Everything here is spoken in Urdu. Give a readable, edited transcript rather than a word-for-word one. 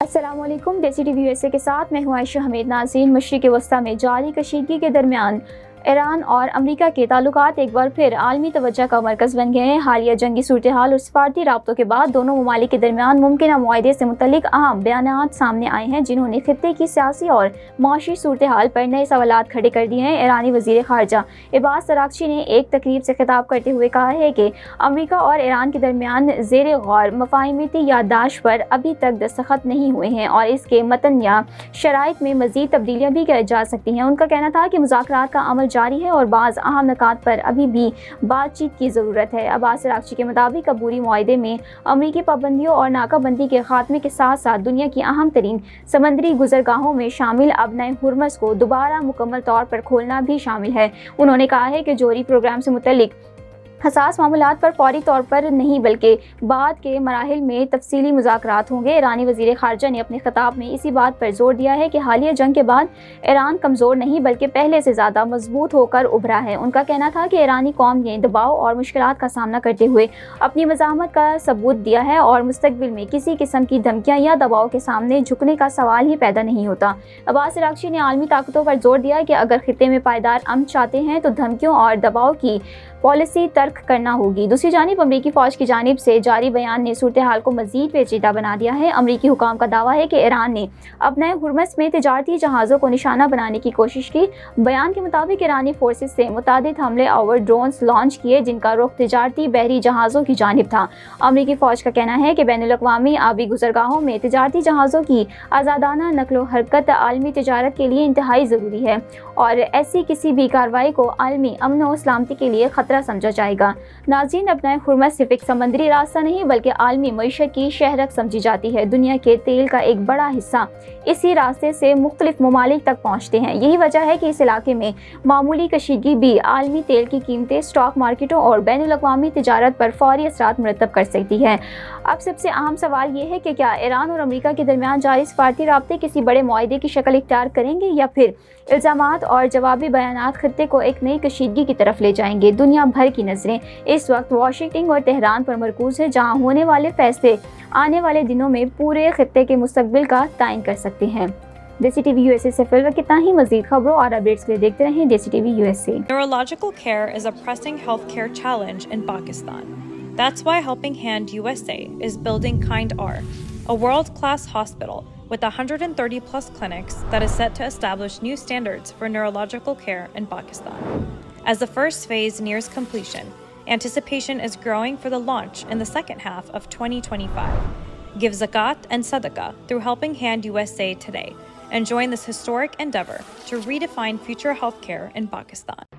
السلام علیکم، دیسی ٹی وی USA کے ساتھ میں ہوں عائشہ حمید۔ ناظرین، مشرق وسطیٰ میں جاری کشیدگی کے درمیان ایران اور امریکہ کے تعلقات ایک بار پھر عالمی توجہ کا مرکز بن گئے ہیں۔ حالیہ جنگی صورتحال اور سفارتی رابطوں کے بعد دونوں ممالک کے درمیان ممکنہ معاہدے سے متعلق اہم بیانات سامنے آئے ہیں، جنہوں نے خطے کی سیاسی اور معاشی صورتحال پر نئے سوالات کھڑے کر دیے ہیں۔ ایرانی وزیر خارجہ عباس اراغچی نے ایک تقریب سے خطاب کرتے ہوئے کہا ہے کہ امریکہ اور ایران کے درمیان زیر غور مفاہمتی یادداشت پر ابھی تک دستخط نہیں ہوئے ہیں اور اس کے متن یا شرائط میں مزید تبدیلیاں بھی کی جا سکتی ہیں۔ ان کا کہنا تھا کہ مذاکرات کا عمل جاری ہے اور بعض اہم نکات پر ابھی بھی بات چیت کی ضرورت ہے۔ عباس اراغچی کے مطابق عبوری معاہدے میں امریکی پابندیوں اور ناکہ بندی کے خاتمے کے ساتھ ساتھ دنیا کی اہم ترین سمندری گزرگاہوں میں شامل ابنۂ ہرمز کو دوبارہ مکمل طور پر کھولنا بھی شامل ہے۔ انہوں نے کہا ہے کہ جوہری پروگرام سے متعلق حساس معاملات پر فوری طور پر نہیں بلکہ بعد کے مراحل میں تفصیلی مذاکرات ہوں گے۔ ایرانی وزیر خارجہ نے اپنے خطاب میں اسی بات پر زور دیا ہے کہ حالیہ جنگ کے بعد ایران کمزور نہیں بلکہ پہلے سے زیادہ مضبوط ہو کر ابھرا ہے۔ ان کا کہنا تھا کہ ایرانی قوم نے دباؤ اور مشکلات کا سامنا کرتے ہوئے اپنی مزاحمت کا ثبوت دیا ہے اور مستقبل میں کسی قسم کی دھمکیاں یا دباؤ کے سامنے جھکنے کا سوال ہی پیدا نہیں ہوتا۔ عباس اراغچی نے عالمی طاقتوں پر زور دیا کہ اگر خطے میں پائیدار امن چاہتے ہیں تو دھمکیوں اور دباؤ کی پالیسی ترک کرنا ہوگی۔ دوسری جانب امریکی فوج کی جانب سے جاری بیان نے صورتحال کو مزید پیچیدہ بنا دیا ہے۔ امریکی حکام کا دعویٰ ہے کہ ایران نے ابنۂ ہرمز میں تجارتی جہازوں کو نشانہ بنانے کی کوشش کی۔ بیان کے مطابق ایرانی فورسز سے متعدد حملے آور ڈرونز لانچ کیے جن کا رخ تجارتی بحری جہازوں کی جانب تھا۔ امریکی فوج کا کہنا ہے کہ بین الاقوامی آبی گزرگاہوں میں تجارتی جہازوں کی آزادانہ نقل و حرکت عالمی تجارت کے لیے انتہائی ضروری ہے اور ایسی کسی بھی کارروائی کو عالمی امن و سلامتی کے لیے خطرہ سمجھا جائے گا۔ ناظرین، ابنۂ ہرمز صرف ایک سمندری راستہ نہیں بلکہ عالمی معیشت کی شہرک سمجھی جاتی ہے۔ دنیا کے تیل کا ایک بڑا حصہ اسی راستے سے مختلف ممالک تک پہنچتے ہیں۔ یہی وجہ ہے کہ اس علاقے میں معمولی کشیدگی بھی عالمی تیل کی قیمتیں، اسٹاک مارکیٹوں اور بین الاقوامی تجارت پر فوری اثرات مرتب کر سکتی ہے۔ اب سب سے اہم سوال یہ ہے کہ کیا ایران اور امریکہ کے درمیان جاری سفارتی رابطے کسی بڑے معاہدے کی شکل اختیار کریں گے یا پھر الزامات اور جوابی بیانات خطے کو ایک نئی کشیدگی کی طرف لے جائیں گے؟ دنیا بھر کی نظریں اس وقت واشنگٹن اور تہران پر مرکوز ہے، جہاں ہونے والے فیصلے آنے والے دنوں میں پورے خطے کے مستقبل کا تعین کر سکتے ہیں۔ دیسی ٹی وی USA سے فی الوقت اتنا ہی۔ مزید خبروں اور اپڈیٹس کے لیے دیکھتے رہیں دیسی T V USA۔ Neurological care is a pressing healthcare challenge in Pakistan. That's why Helping Hand USA is building Kind R, a world-class hospital with 130+ clinics that is set to establish new standards for neurological care in Pakistan. As the first phase nears completion, anticipation is growing for the launch in the second half of 2025. Give zakat and sadaqah through Helping Hand USA today and join this historic endeavor to redefine future healthcare in Pakistan.